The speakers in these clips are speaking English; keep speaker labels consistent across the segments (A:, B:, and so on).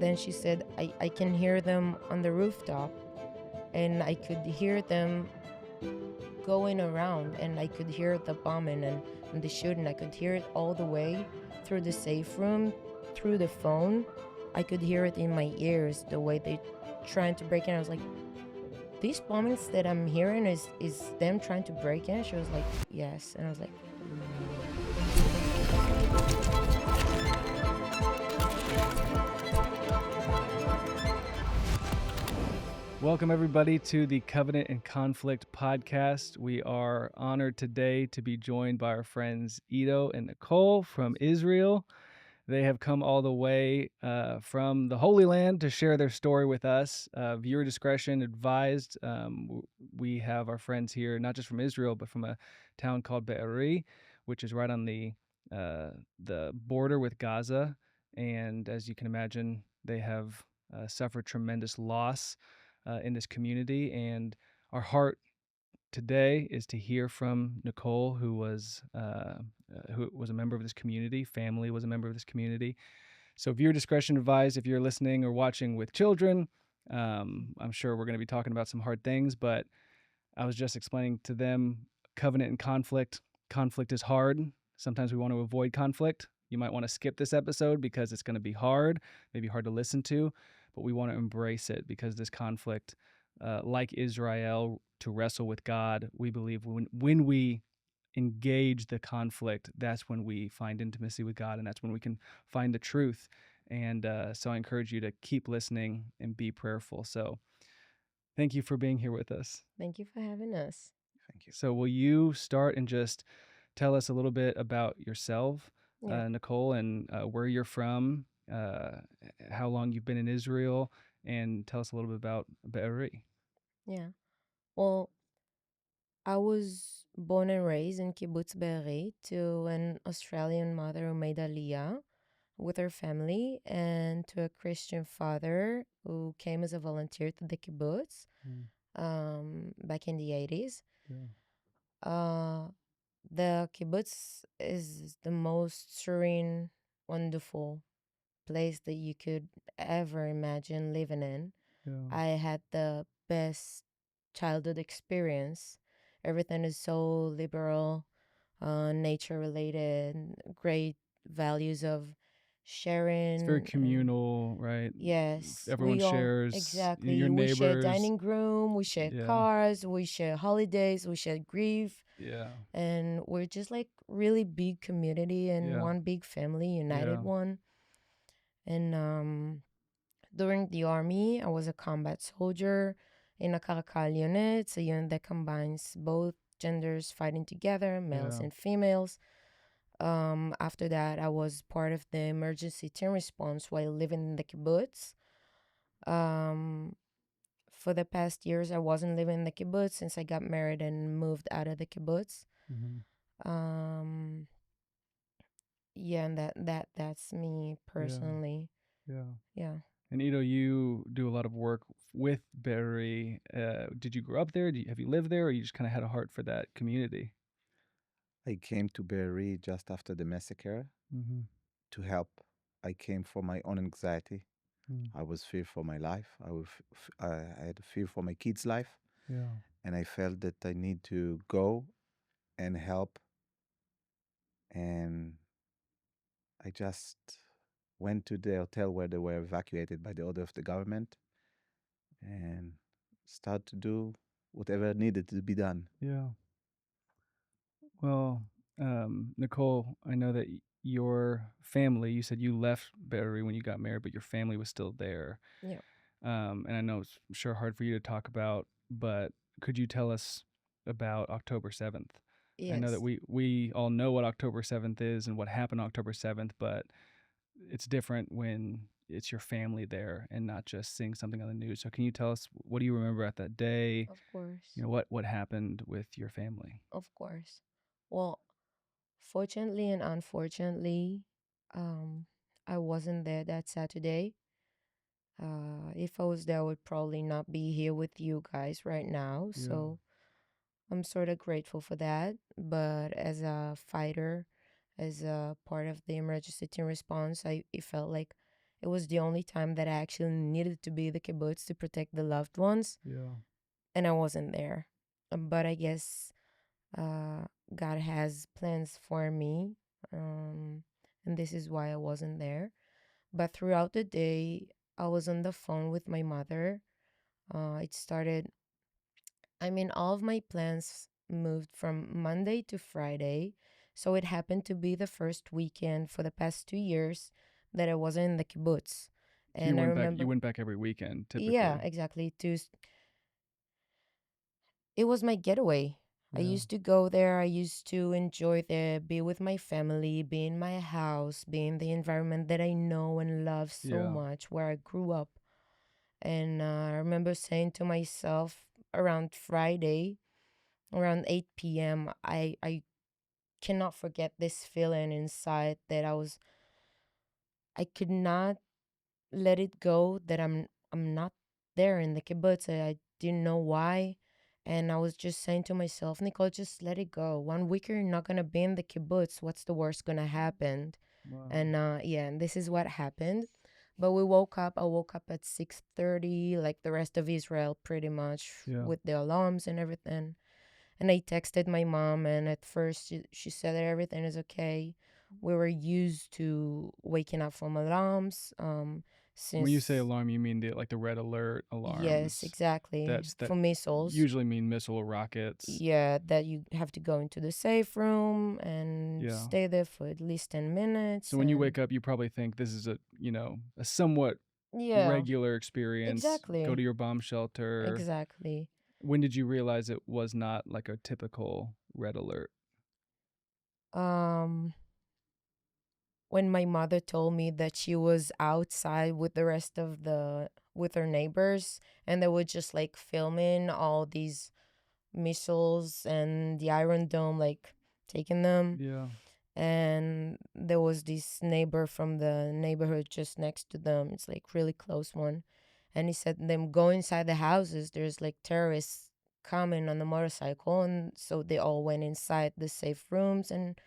A: then she said, I can hear them on the rooftop, and I could hear them going around, and I could hear the bombing and the shooting. I could hear it all the way through the safe room, through the phone. I could hear it in my ears, the way they trying to break in. I was like, these bombings that I'm hearing is them trying to break in? She was like, yes. And I was like,
B: Welcome, everybody, to the Covenant and Conflict podcast. We are honored today to be joined by our friends Ido and Nicole from Israel. They have come all the way from the Holy Land to share their story with us. Viewer discretion advised. We have our friends here, not just from Israel, but from a town called Be'eri, which is right on the border with Gaza. And as you can imagine, they have suffered tremendous loss in this community, and our heart today is to hear from Nicole, who was a member of this community. Family was a member of this community. So viewer discretion advised if you're listening or watching with children. I'm sure we're going to be talking about some hard things, but I was just explaining to them covenant and conflict. Conflict is hard. Sometimes we want to avoid conflict. You might want to skip this episode because it's going to be hard, maybe hard to listen to, but we want to embrace it because this conflict, like Israel, to wrestle with God, we believe when we engage the conflict, that's when we find intimacy with God, and that's when we can find the truth. And so I encourage you to keep listening and be prayerful. So thank you for being here with us.
A: thank you for having us.
C: Thank you.
B: So will you start and just tell us a little bit about yourself,
A: Yeah.
B: Nicole, and where you're from, how long you've been in Israel, and tell us a little bit about Be'eri.
A: Yeah. Well, I was born and raised in Kibbutz Beri to an Australian mother who made Aliyah with her family, and to a Christian father who came as a volunteer to the kibbutz back in the 80s. Uh, the kibbutz is the most serene, wonderful place that you could ever imagine living in. I had the best childhood experience. Everything is so liberal, nature related, great values of sharing.
B: It's very communal, right?
A: Yes,
B: Everyone
A: we all
B: shares.
A: exactly.
B: Your
A: We share
B: neighbors.
A: dining room, we share
B: Yeah.
A: cars, we share holidays, we share grief,
B: Yeah.
A: and we're just like really big community and
B: Yeah.
A: one big family, united
B: Yeah.
A: one. And during the army, I was a combat soldier in a Karakal unit. It's a unit that combines both genders fighting together, males
B: Yeah.
A: and females. After that, I was part of the emergency team response while living in the kibbutz. For the past years, I wasn't living in the kibbutz since I got married and moved out of the kibbutz. Um, yeah, and that's me personally. Yeah.
B: And Ido, you do a lot of work with Be'eri. Did you grow up there? Have you lived there, or you just kind of had a heart for that community?
C: I came to Beri just after the massacre to help. I came for my own anxiety. I was fear for my life. I had a fear for my kids' life. And I felt that I need to go and help. And I just went to the hotel where they were evacuated by the order of the government and started to do whatever needed to be done.
B: Yeah. Well, Nicole, I know that your family, you said you left Be'eri when you got married, but your family was still there.
A: Yeah.
B: And I know it's sure hard for you to talk about, but could you tell us about October 7th?
A: Yes.
B: I know that we all know what October 7th is and what happened October 7th, but it's different when it's your family there and not just seeing something on the news. So can you tell us, what do you remember at that day?
A: Of course.
B: You know, what happened with your family?
A: Of course. Well, fortunately and unfortunately, I wasn't there that Saturday. If I was there, I would probably not be here with you guys right now.
B: Yeah.
A: So I'm sort of grateful for that. But as a fighter, as a part of the emergency team response, it felt like It was the only time that I actually needed to be the kibbutz to protect the loved ones.
B: Yeah.
A: And I wasn't there. But I guess uh, God has plans for me. And this is why I wasn't there. But throughout the day, I was on the phone with my mother. It started, I mean, all of my plans moved from Monday to Friday. So it happened to be the first weekend for the past 2 years that I wasn't in the kibbutz.
B: So you
A: And I
B: went back. You
A: remember,
B: went back every weekend,
A: yeah,
B: typically.
A: exactly. It was my getaway. I
B: Yeah.
A: used to go there. I used to enjoy there, be with my family, be in my house, be in the environment that I know and love so
B: Yeah.
A: much, where I grew up. And I remember saying to myself around Friday, around 8 p.m., I cannot forget this feeling inside that I could not let it go, that I'm not there in the kibbutz. I didn't know why. And I was just saying to myself, Nicole, just let it go. 1 week you're not gonna be in the kibbutz. What's the worst gonna happen?
B: Wow.
A: And yeah, and this is what happened. But we woke up. I woke up at 6:30, like the rest of Israel, pretty much,
B: Yeah.
A: with the alarms and everything. And I texted my mom, and at first she said that everything is okay. We were used to waking up from alarms.
B: When you say
A: Since
B: alarm, you mean the red alert
A: Yes,
B: alarms.
A: exactly.
B: That
A: For missiles,
B: usually mean missile or rockets.
A: yeah, that you have to go into the safe room and
B: Yeah.
A: stay there for at least 10 minutes.
B: So when you wake up, you probably think this is a somewhat
A: Yeah,
B: regular experience. Go to
A: exactly.
B: your bomb shelter.
A: Exactly.
B: When did you realize it was not like a typical red alert?
A: Um, when my mother told me that she was outside with the rest of with her neighbors, and they were just like filming all these missiles and the Iron Dome, like taking them.
B: Yeah.
A: And there was this neighbor from the neighborhood just next to them. It's like really close one. And he said them go inside the houses. There's like terrorists coming on the motorcycle, and so they all went inside the safe rooms. And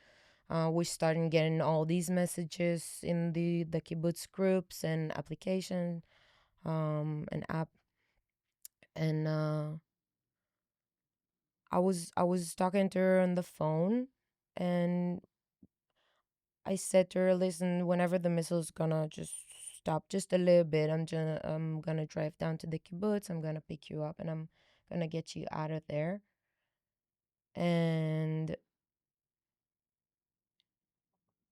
A: we started getting all these messages in the kibbutz groups and application, and app. And I was talking to her on the phone, and I said to her, "Listen, whenever the missile's gonna just stop just a little bit, I'm gonna drive down to the kibbutz. I'm gonna pick you up, and I'm gonna get you out of there." And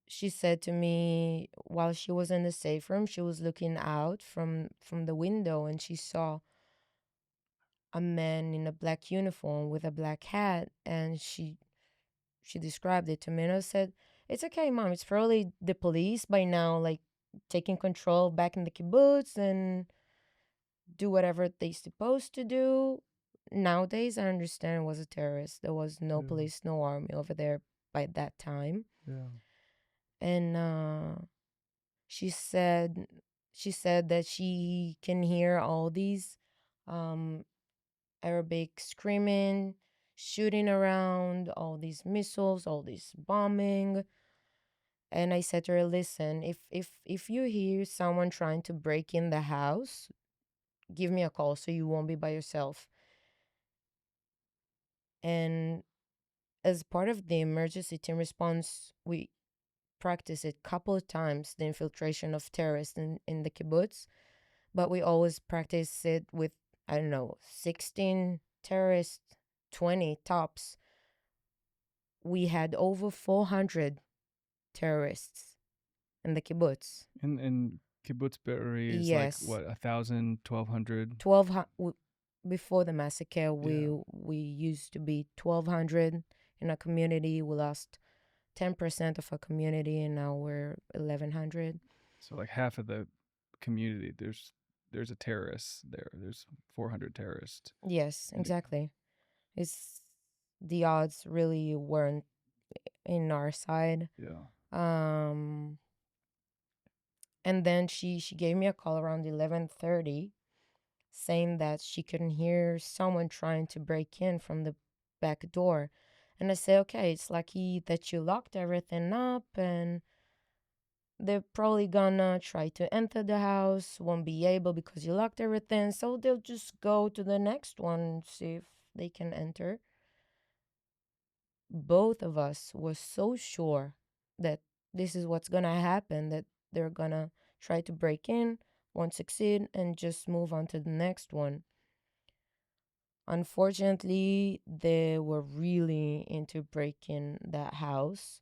A: she said to me, while she was in the safe room, she was looking out from the window, and she saw a man in a black uniform with a black hat, and she described it to me, and I said, "It's okay, mom. It's probably the police by now, like taking control back in the kibbutz and do whatever they supposed to do." Nowadays, I understand it was a terrorist. There was no
B: Yeah.
A: police, no army over there by that time.
B: Yeah.
A: And she said she said that she can hear all these um, Arabic screaming, shooting around, all these missiles, all this bombing. And I said to her, "Listen, if you hear someone trying to break in the house, give me a call so you won't be by yourself." And as part of the emergency team response, we practiced it a couple of times, the infiltration of terrorists in the kibbutz, but we always practice it with, I don't know, 16 terrorists, 20 tops. We had over 400 terrorists in the kibbutz.
B: And Kibbutz Beri is like
A: Yes.
B: what, 1,000, 1,200?
A: 12 before the massacre, we
B: Yeah.
A: we used to be 1,200 in a community. We lost 10% of our community, and now we're 1,100.
B: So like half of the community, there's a terrorist there. There's 400 terrorists.
A: Yes,
B: And
A: exactly. It's the odds really weren't in our side.
B: yeah.
A: Um, and then she gave me a call around 11:30, saying that she couldn't hear someone trying to break in from the back door. And I said, "Okay, it's lucky that you locked everything up and they're probably gonna try to enter the house, won't be able because you locked everything, so they'll just go to the next one, see if they can enter. Both of us were so sure that this is what's gonna happen, that they're gonna try to break in, won't succeed, and just move on to the next one. Unfortunately, they were really into breaking that house.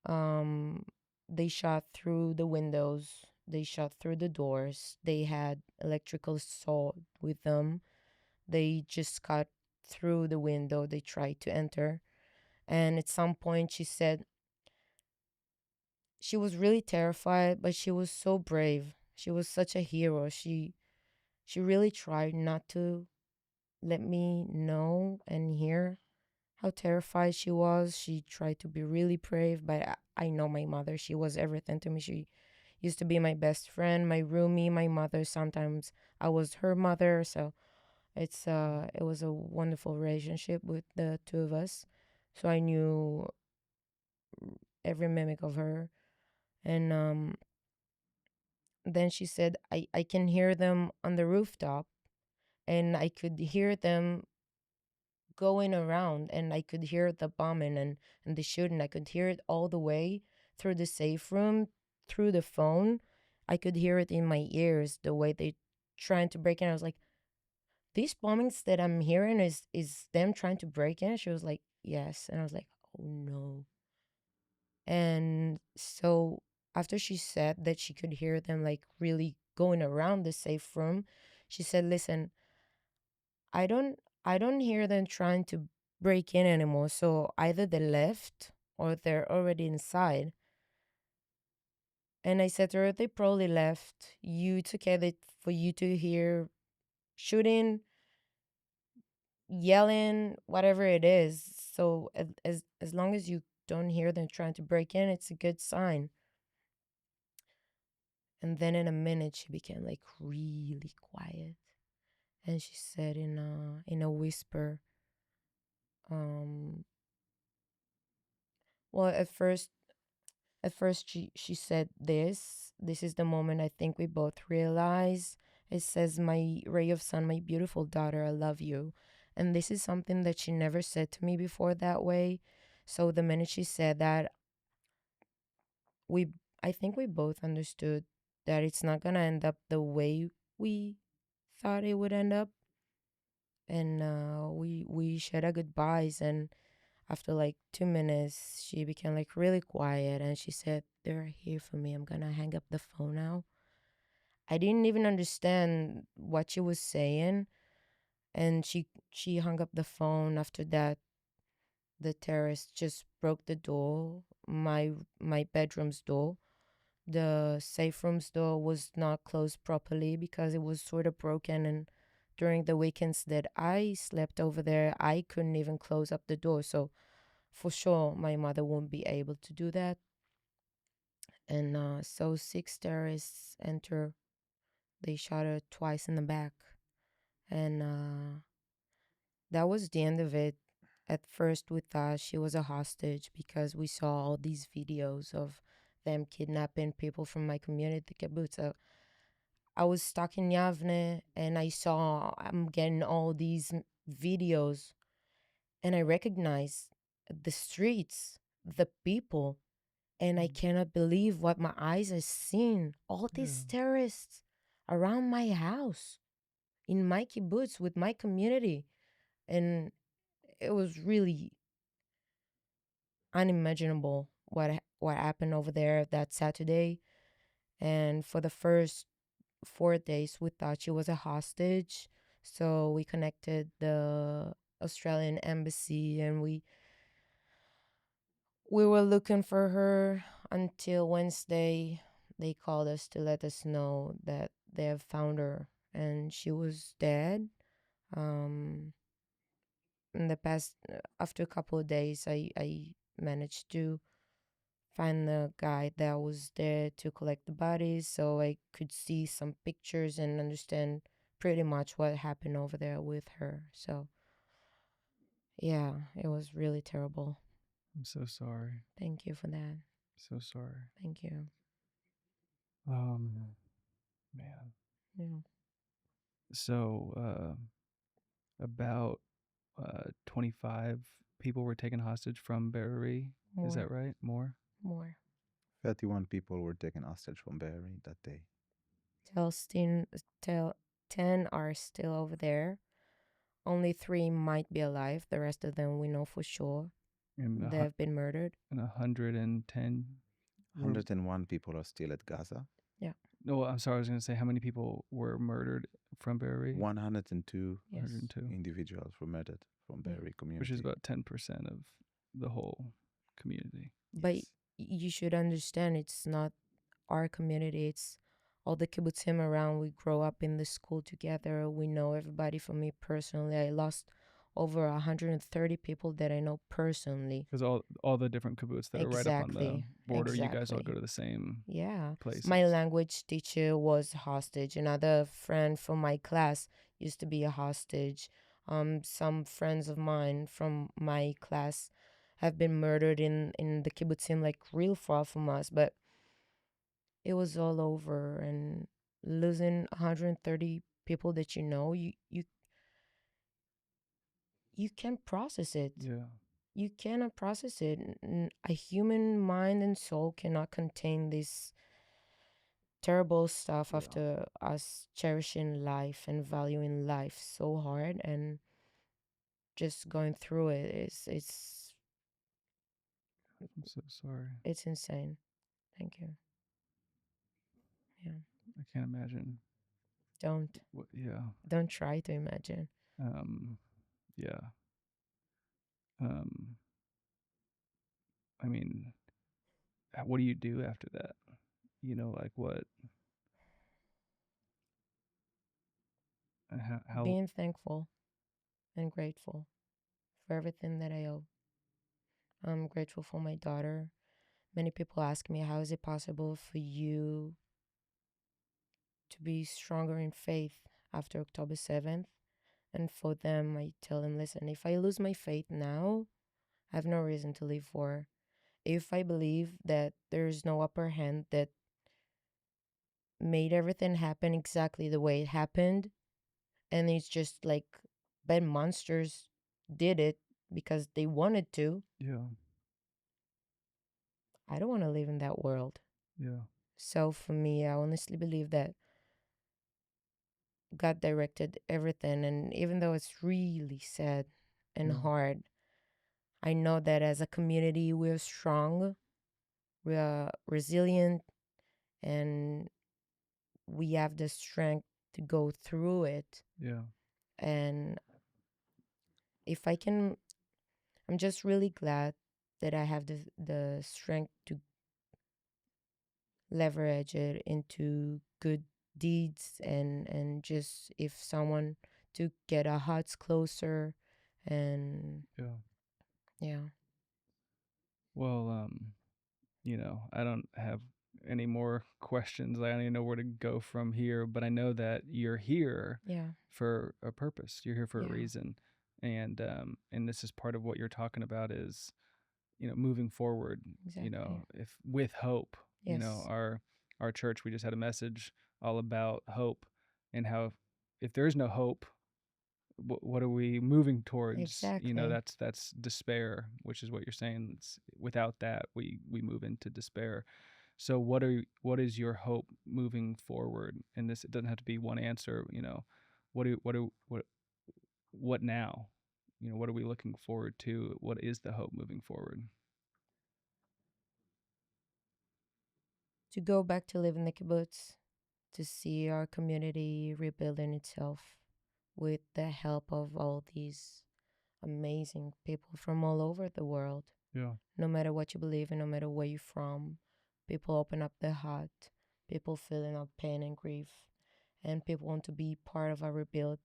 A: Um, they shot through the windows, they shot through the doors, they had electrical saw with them. They just cut through the window, they tried to enter. And at some point, she said she was really terrified, but she was so brave. She was such a hero. She really tried not to let me know and hear how terrified she was. She tried to be really brave, but I know my mother. She was everything to me. She used to be my best friend, my roomie, my mother. Sometimes I was her mother. So it was a wonderful relationship with the two of us. So I knew every mimic of her. And then she said, I can hear them on the rooftop, and I could hear them going around, and I could hear the bombing and the shooting. I could hear it all the way through the safe room, through the phone. I could hear it in my ears, the way they trying to break in. I was like, these bombings that I'm hearing is them trying to break in? She was like, yes. And I was like, oh no. And so after she said that she could hear them like really going around the safe room, she said, listen, I don't I don't hear them trying to break in anymore. So either they left or they're already inside. And I said to her, they probably left. It's okay that for you to hear shooting, yelling, whatever it is. So as long as you don't hear them trying to break in, it's a good sign. And then in a minute, she became like really quiet, and she said in a whisper, um, well, at first she said this. This is the moment I think we both realize. It says, "My ray of sun, my beautiful daughter, I love you," and this is something that she never said to me before that way. So the minute she said that, we I think we both understood that it's not gonna end up the way we thought it would end up. And we said our goodbyes, and after like 2 minutes she became like really quiet, and she said, they're here for me, I'm gonna hang up the phone now. I didn't even understand what she was saying, and she hung up the phone. After that, the terrorist just broke the door, my bedroom's door. The safe room's door was not closed properly because it was sort of broken, and during the weekends that I slept over there, I couldn't even close up the door. So for sure, my mother won't be able to do that. And so six terrorists enter. They shot her twice in the back, and that was the end of it. At first, we thought she was a hostage because we saw all these videos of them kidnapping people from my community, the kibbutz. I was stuck in Yavne, and I'm getting all these videos, and I recognized the streets, the people, and I cannot believe what my eyes are seeing. All these terrorists around my house, in my kibbutz, with my community. And it was really unimaginable what happened over there that Saturday. And for the first 4 days, we thought she was a hostage. So we connected the Australian embassy, and we were looking for her until Wednesday. They called us to let us know that they have found her, and she was dead. Um, in the past, after a couple of days, I managed to find the guy that was there to collect the bodies, so I could see some pictures and understand pretty much what happened over there with her. So, yeah, it was really terrible.
B: I'm so sorry.
A: Thank you for that.
B: So sorry.
A: Thank you.
B: Man.
A: Yeah.
B: So about 25 people were taken hostage from Beri. Is that right? More?
C: 31 people were taken hostage from Beri that day.
A: Tell 10 are still over there. Only 3 might be alive. The rest of them we know for sure. They have been murdered.
B: And 110?
C: 101 people are still at Gaza.
A: Yeah.
B: No, I'm sorry. I was going to say how many people were murdered from Beri?
C: 102
A: Yes.
B: 102
C: individuals were murdered from Beri community.
B: Which is about 10% of the whole community.
A: But you should understand it's not our community. It's all the kibbutzim around. We grow up in the school together. We know everybody. For me personally, I lost over 130 people that I know personally.
B: Because all the different kibbutz that are right up on the border, you guys all go to the same places.
A: My language teacher was hostage. Another friend from my class used to be a hostage. Some friends of mine from my class have been murdered in the kibbutzim, like real far from us. But it was all over, and losing 130 people that you know, you can't process it.
B: Yeah.
A: You cannot process it. A human mind and soul cannot contain this terrible stuff after us cherishing life and valuing life so hard, and just going through it. It's
B: I'm so sorry.
A: It's insane. Thank you. Yeah.
B: I can't imagine.
A: Don't.
B: Yeah.
A: Don't try to imagine.
B: Yeah. I mean, what do you do after that? You know, like what? How
A: Being thankful and grateful for everything that I owe. I'm grateful for my daughter. Many people ask me, how is it possible for you to be stronger in faith after October 7th? And for them, I tell them, listen, if I lose my faith now, I have no reason to live for. If I believe that there's no upper hand that made everything happen exactly the way it happened, and it's just like bad monsters did it because they wanted to.
B: Yeah.
A: I don't want to live in that world.
B: Yeah.
A: So for me, I honestly believe that God directed everything. And even though it's really sad and hard, I know that as a community, we're strong, we are resilient, and we have the strength to go through it.
B: Yeah.
A: And if I can, I'm just really glad that I have the strength to leverage it into good deeds, and just if someone to get our hearts closer. And yeah.
B: Well, you know, I don't have any more questions. I don't even know where to go from here, but I know that you're here for a purpose. You're here for a reason. And this is part of what you're talking about is, you know, moving forward, you know, if with hope. You know, our church, we just had a message all about hope and how if there is no hope, what are we moving towards? You know, that's despair, which is what you're saying. Without that, we move into despair. So what is your hope moving forward? And this, it doesn't have to be one answer. You know, what now? You know, what are we looking forward to? What is the hope moving forward?
A: To go back to live in the kibbutz, to see our community rebuilding itself with the help of all these amazing people from all over the world.
B: Yeah.
A: No matter what you believe in, no matter where you're from, people open up their heart, people feeling out pain and grief, and people want to be part of our rebuild.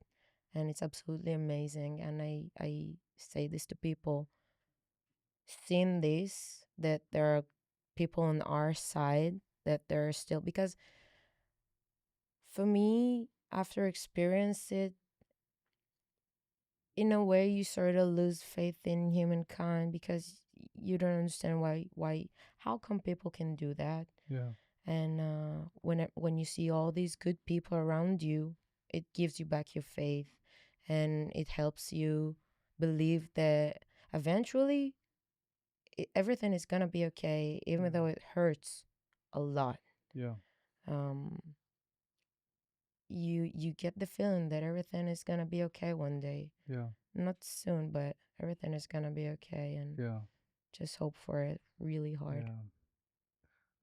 A: And it's absolutely amazing. And I say this to people, seeing this, that there are people on our side, that there are still, because for me, after experience it, in a way you sort of lose faith in humankind, because you don't understand why how come people can do that.
B: Yeah.
A: And when you see all these good people around you, it gives you back your faith, and it helps you believe that eventually everything is gonna be okay, even though it hurts a lot.
B: Yeah.
A: Um, you get the feeling that everything is gonna be okay one day.
B: Yeah.
A: Not soon, but everything is gonna be okay, and
B: Yeah.
A: just hope for it really hard.
B: Yeah.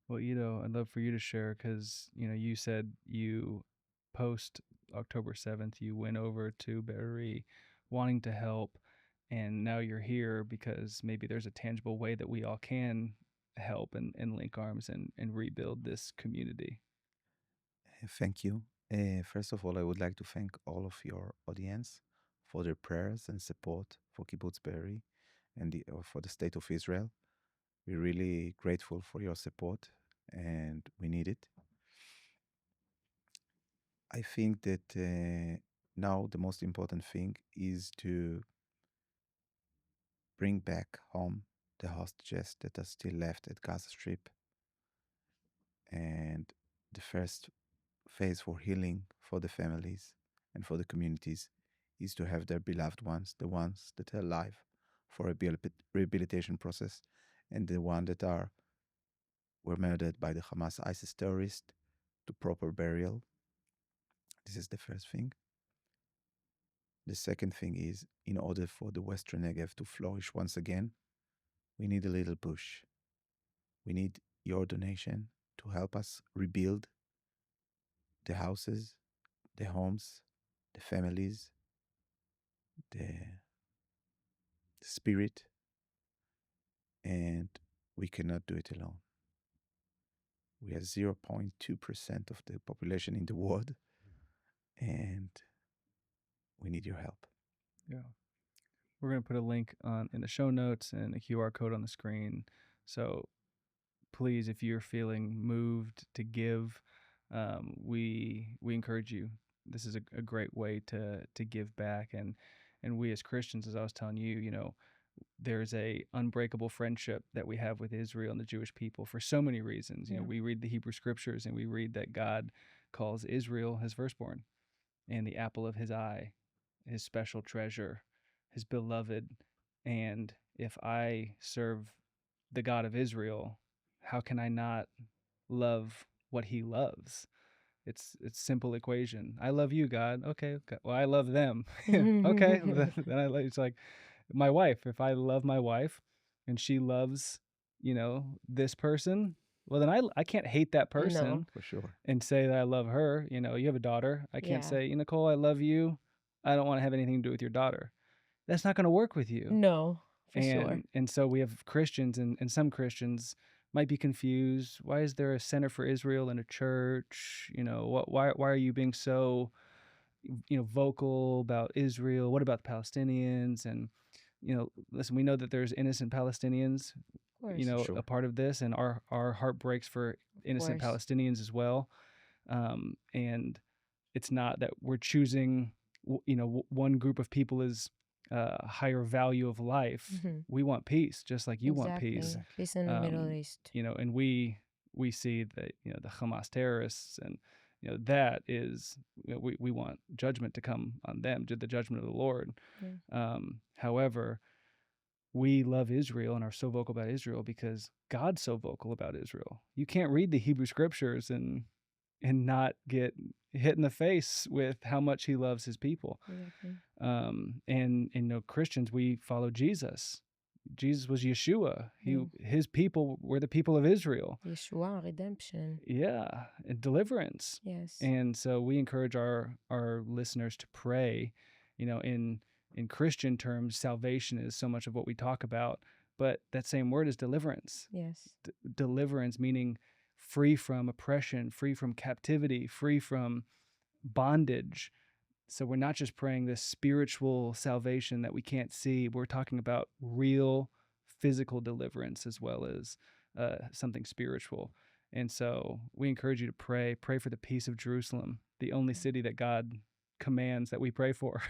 B: Well, Ido, I'd love for you to share, because you said you post October 7th you went over to Beri wanting to help, and now you're here because maybe there's a tangible way that we all can help and link arms and rebuild this community.
C: Thank you. First of all, I would like to thank all of your audience for their prayers and support for Kibbutz Beri and for the state of Israel. We're really grateful for your support, and we need it. I think that now the most important thing is to bring back home the hostages that are still left at Gaza Strip. And the first phase for healing for the families and for the communities is to have their beloved ones, the ones that are alive, for a rehabilitation process, and the ones that were murdered by the Hamas ISIS terrorists to proper burial. This is the first thing. The second thing is, in order for the Western Negev to flourish once again, we need a little push. We need your donation to help us rebuild the houses, the homes, the families, the spirit, and we cannot do it alone. We are 0.2% of the population in the world, and we need your help.
B: Yeah. We're going to put a link in the show notes and a QR code on the screen. So please, if you're feeling moved to give, we encourage you. This is a great way to give back, and we as Christians, as I was telling you, there's a unbreakable friendship that we have with Israel and the Jewish people for so many reasons.
A: Yeah.
B: We read the Hebrew scriptures, and we read that God calls Israel his firstborn and the apple of his eye, his special treasure, his beloved. And if I serve the God of Israel, how can I not love what he loves? It's simple equation. I love you, God. Okay. Well, I love them. Okay. Then it's like my wife. If I love my wife and she loves, this person, well, then I can't hate that person.
A: No.
C: For sure.
B: And say that I love her. You have a daughter. I can't say, Nicole, I love you. I don't want to have anything to do with your daughter. That's not going to work with you.
A: No, for sure.
B: And so we have Christians, and some Christians might be confused. Why is there a Center for Israel in a church? Why are you being so, vocal about Israel? What about the Palestinians? And, listen, we know that there's innocent Palestinians,
C: Sure.
B: a part of this, and our heart breaks for innocent Palestinians as well. And it's not that we're choosing, one group of people as higher value of life.
A: Mm-hmm.
B: We want peace, just like you want peace.
A: Peace in the Middle East.
B: And we see that, the Hamas terrorists, and, that is, we want judgment to come on them, the judgment of the Lord.
A: Yeah.
B: However, we love Israel and are so vocal about Israel because God's so vocal about Israel. You can't read the Hebrew scriptures and not get hit in the face with how much he loves his people.
A: Exactly.
B: And Christians, we follow Jesus. Jesus was Yeshua. His people were the people of Israel.
A: Yeshua, redemption.
B: Yeah, and deliverance.
A: Yes.
B: And so we encourage our listeners to pray. In Christian terms, salvation is so much of what we talk about, but that same word is deliverance.
A: Yes.
B: Deliverance meaning free from oppression, free from captivity, free from bondage. So we're not just praying this spiritual salvation that we can't see. We're talking about real physical deliverance as well as something spiritual. And so we encourage you to pray for the peace of Jerusalem, the only city that God commands that we pray for.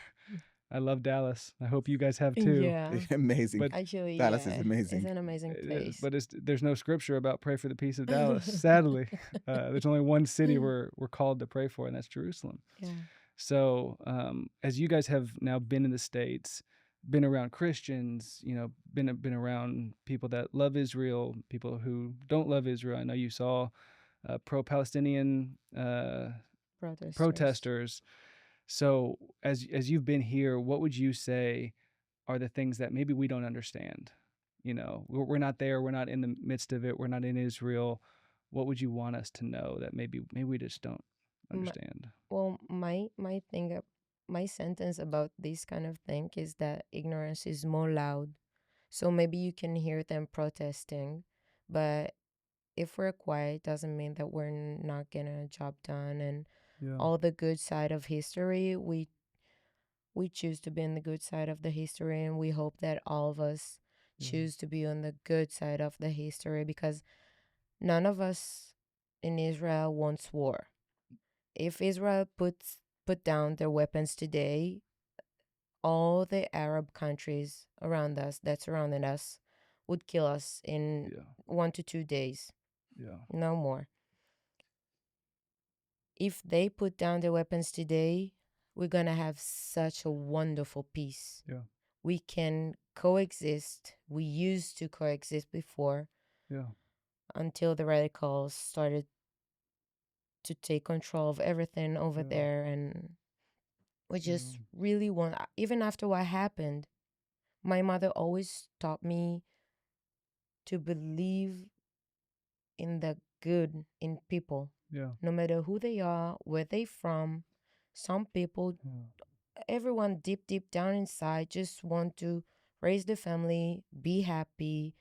B: I love Dallas. I hope you guys have too.
A: Yeah.
C: Amazing.
B: But
A: Actually,
C: Dallas
A: yeah,
C: is
A: it's
C: amazing.
A: an amazing place.
B: but there's no scripture about pray for the peace of Dallas. Sadly, there's only one city we're called to pray for, and that's Jerusalem.
A: Yeah.
B: So as you guys have now been in the States, been around Christians, been around people that love Israel, people who don't love Israel. I know you saw pro-Palestinian protesters. So as you've been here, what would you say are the things that maybe we don't understand? We're not there, we're not in the midst of it, we're not in Israel. What would you want us to know that maybe we just don't understand?
A: Well, my sentence about this kind of thing is that ignorance is more loud. So maybe you can hear them protesting, but if we're quiet, doesn't mean that we're not getting a job done. And all the good side of history, we choose to be on the good side of the history, and we hope that all of us choose to be on the good side of the history, because none of us in Israel wants war. If Israel put down their weapons today, all the Arab countries around us that surrounded us would kill us in 1 to 2 days. No more. If they put down their weapons today, we're going to have such a wonderful peace. We can coexist. We used to coexist before. Until the radicals started to take control of everything over there. And we just really want, even after what happened, my mother always taught me to believe in the good in people. No matter who they are, where they from. Some people, everyone deep down inside just want to raise the family, be happy,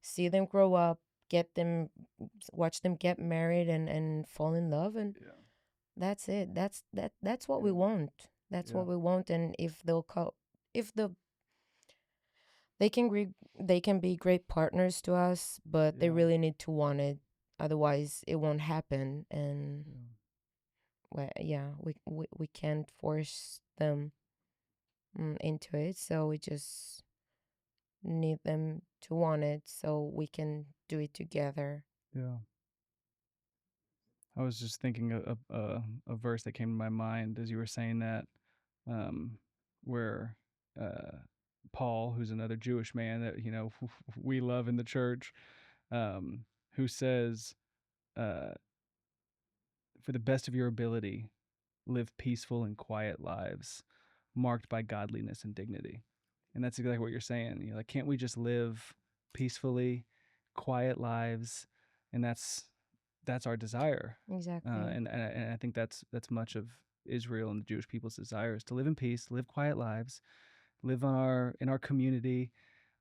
A: see them grow up, watch them get married and fall in love, and that's it. That's what we want. That's what we want. And if they can be great partners to us, but they really need to want it. Otherwise, it won't happen. And well, yeah, we can't force them into it. So we just need them to want it, so we can do it together.
B: I was just thinking a verse that came to my mind as you were saying that, where Paul, who's another Jewish man that we love in the church, who says, "For the best of your ability, live peaceful and quiet lives, marked by godliness and dignity." And that's exactly what you're saying. Like, can't we just live peacefully, quiet lives? And that's our desire.
A: Exactly.
B: And I think that's much of Israel and the Jewish people's desire, is to live in peace, live quiet lives, live in our community,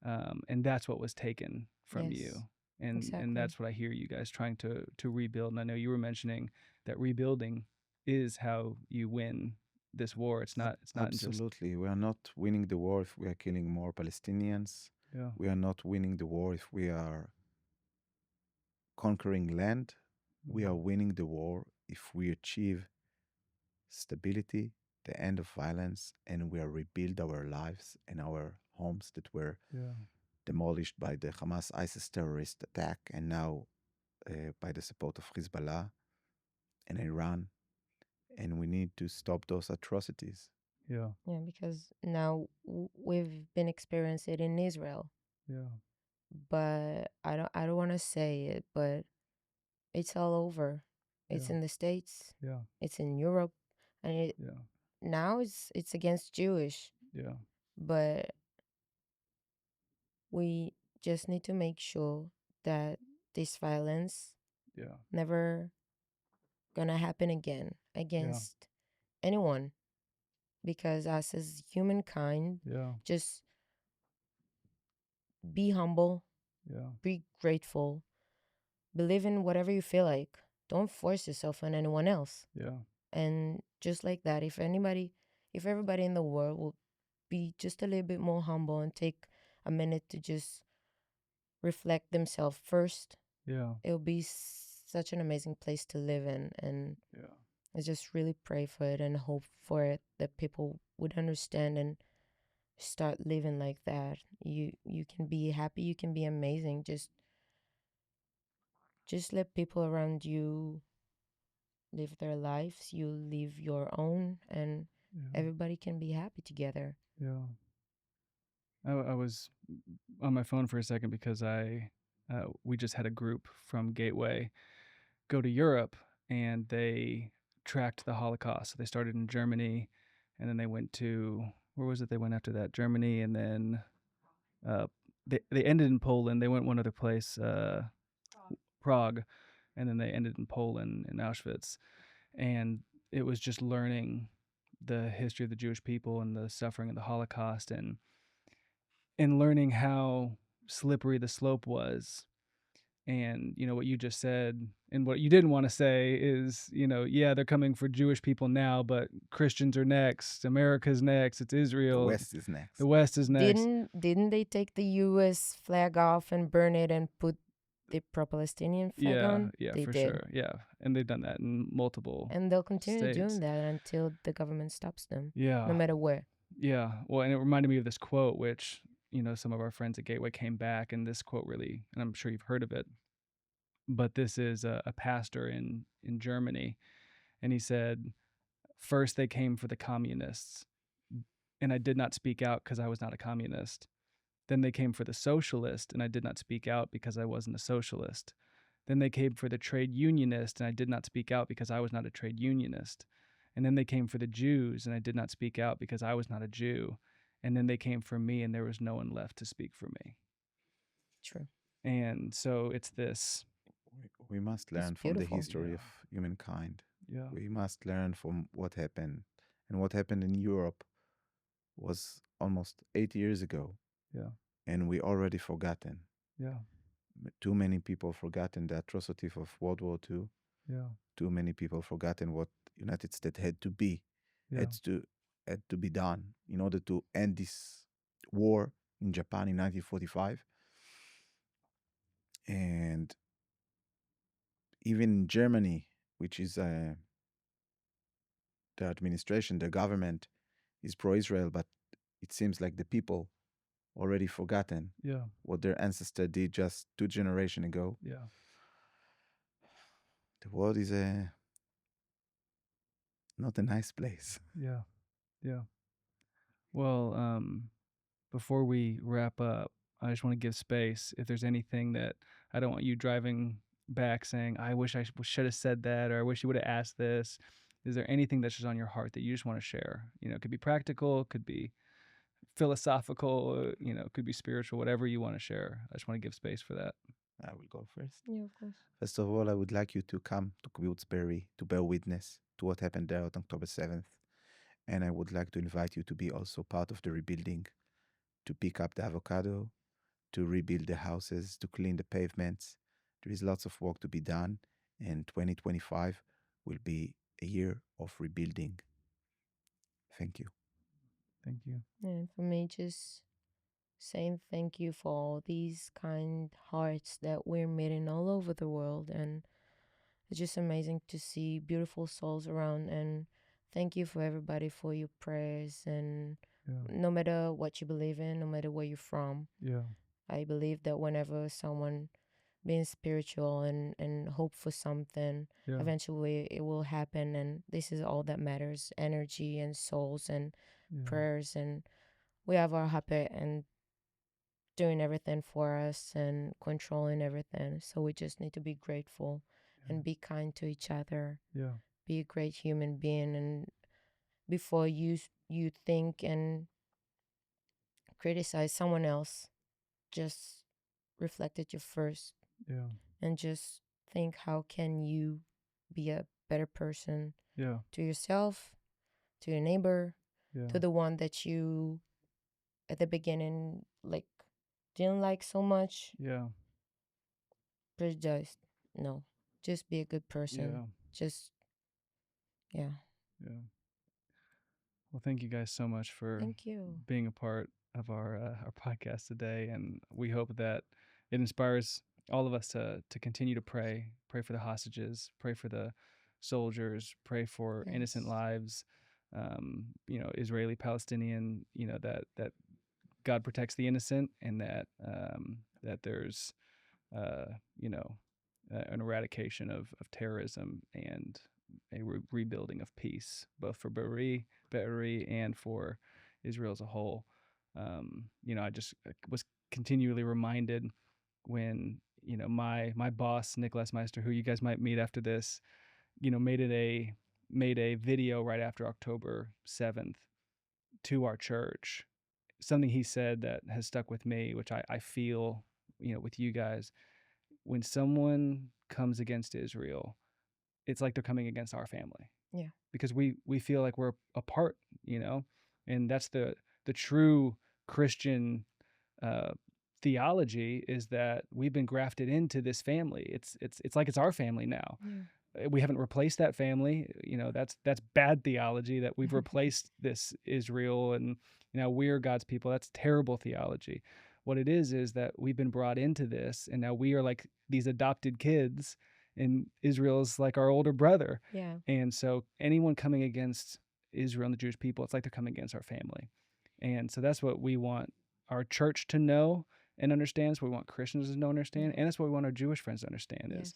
B: and that's what was taken from you. And
A: exactly.
B: And that's what I hear you guys trying to rebuild. And I know you were mentioning that rebuilding is how you win this war. It's not
C: Absolutely. We are not winning the war if we are killing more Palestinians. We are not winning the war if we are conquering land. We are winning the war if we achieve stability, the end of violence, and we are rebuild our lives and our homes that were demolished by the Hamas ISIS terrorist attack, and now by the support of Hezbollah and Iran. And we need to stop those atrocities.
A: Yeah, because now we've been experiencing it in Israel. But I don't want to say it, but it's all over. It's in the States. It's in Europe, and now it's against Jewish. But we just need to make sure that this violence never gonna happen again against anyone, because us as humankind, just be humble, be grateful, believe in whatever you feel like. Don't force yourself on anyone else. And just like that, if everybody in the world will be just a little bit more humble and take a minute to just reflect themselves first, it'll be such an amazing place to live in. And I just really pray for it and hope for it, that people would understand and start living like that. You can be happy, you can be amazing. Just let people around you live their lives, you live your own, and everybody can be happy together.
B: Yeah. I was on my phone for a second because we just had a group from Gateway go to Europe, and they tracked the Holocaust. So they started in Germany, and then they went to, where was it they went after that? Germany, and then they ended in Poland. They went one other place, Prague, and then they ended in Poland in Auschwitz. And it was just learning the history of the Jewish people and the suffering of the Holocaust, and learning how slippery the slope was. And what you just said and what you didn't want to say is, yeah, they're coming for Jewish people now, but Christians are next, America's next, it's
C: The
B: Israel,
C: West is next.
B: the West is next.
A: Didn't they take the U.S. flag off and burn it and put the pro-Palestinian flag on?
B: Yeah,
A: They
B: for
A: did.
B: sure. Yeah, and they've done that in multiple
A: And they'll continue
B: states.
A: doing that until the government stops them.
B: Yeah.
A: No matter where.
B: Yeah. Well, and it reminded me of this quote, which, some of our friends at Gateway came back, and this quote really, and I'm sure you've heard of it, but this is a pastor in Germany, and he said, "First they came for the communists, and I did not speak out because I was not a communist. Then they came for the socialist, and I did not speak out because I wasn't a socialist. Then they came for the trade unionist, and I did not speak out because I was not a trade unionist. And then they came for the Jews, and I did not speak out because I was not a Jew. And then they came for me, and there was no one left to speak for me."
A: True.
B: And so it's this.
C: We must learn from the history of humankind.
B: Yeah.
C: We must learn from what happened. And what happened in Europe was almost 8 years ago.
B: Yeah.
C: And we already forgotten.
B: Yeah.
C: Too many people forgotten the atrocity of World War II.
B: Yeah.
C: Too many people forgotten what United States had to be, had to be done in order to end this war in Japan in 1945. And even in Germany, which is the administration, the government is pro-Israel, but it seems like the people already forgotten what their ancestor did just 2 generations ago.
B: Yeah.
C: The world is not a nice place.
B: Yeah. Yeah. Well, before we wrap up, I just want to give space. If there's anything that I don't want you driving back saying, I wish I should have said that, or I wish you would have asked this. Is there anything that's just on your heart that you just want to share? It could be practical, it could be philosophical, it could be spiritual, whatever you want to share. I just want to give space for that.
C: I will go first.
A: Yeah, of course.
C: First of all, I would like you to come to Kibbutz Beri to bear witness to what happened there on October 7th. And I would like to invite you to be also part of the rebuilding, to pick up the avocado, to rebuild the houses, to clean the pavements. There is lots of work to be done, and 2025 will be a year of rebuilding. Thank you.
B: Thank you.
A: And for me, just saying thank you for all these kind hearts that we're meeting all over the world. And it's just amazing to see beautiful souls around. And thank you for everybody for your prayers. And no matter what you believe in, no matter where you're from, I believe that whenever someone being spiritual and hope for something, eventually it will happen. And this is all that matters: energy and souls and prayers. And we have our Happy and doing everything for us and controlling everything. So we just need to be grateful and be kind to each other. Be a great human being, and before you think and criticize someone else, just reflect at you first. And just think, how can you be a better person to yourself, to your neighbor, to the one that you at the beginning didn't like so much. Prejudiced. No. Just be a good person. Just
B: Well, thank you guys so much for being a part of our podcast today, and we hope that it inspires all of us to continue to pray for the hostages, pray for the soldiers, pray for innocent lives, Israeli, Palestinian, that God protects the innocent, and that that there's an eradication of terrorism and a rebuilding of peace, both for Beri and for Israel as a whole. I just was continually reminded when my boss Nicholas Meister, who you guys might meet after this, made a video right after October 7th to our church. Something he said that has stuck with me, which I feel with you guys. When someone comes against Israel, it's like they're coming against our family.
A: Yeah.
B: Because we feel like we're a part, and that's the true Christian theology, is that we've been grafted into this family. It's like it's our family now.
A: Yeah.
B: We haven't replaced that family. That's bad theology, that we've replaced this Israel and we're God's people. That's terrible theology. What it is that we've been brought into this, and now we are like these adopted kids, and Israel's like our older brother.
A: Yeah.
B: And so anyone coming against Israel and the Jewish people, it's like they're coming against our family. And so that's what we want our church to know and understand. That's what we want Christians to know and understand. And that's what we want our Jewish friends to understand, is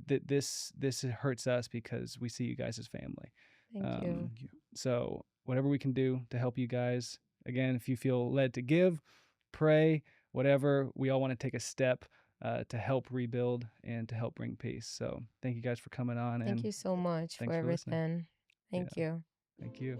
B: that this hurts us because we see you guys as family.
A: Thank you.
B: So whatever we can do to help you guys, again, if you feel led to give, pray, whatever, we all want to take a step to help rebuild and to help bring peace. So thank you guys for coming on.
A: Thank you so much for everything. Thank you.
B: Thank you.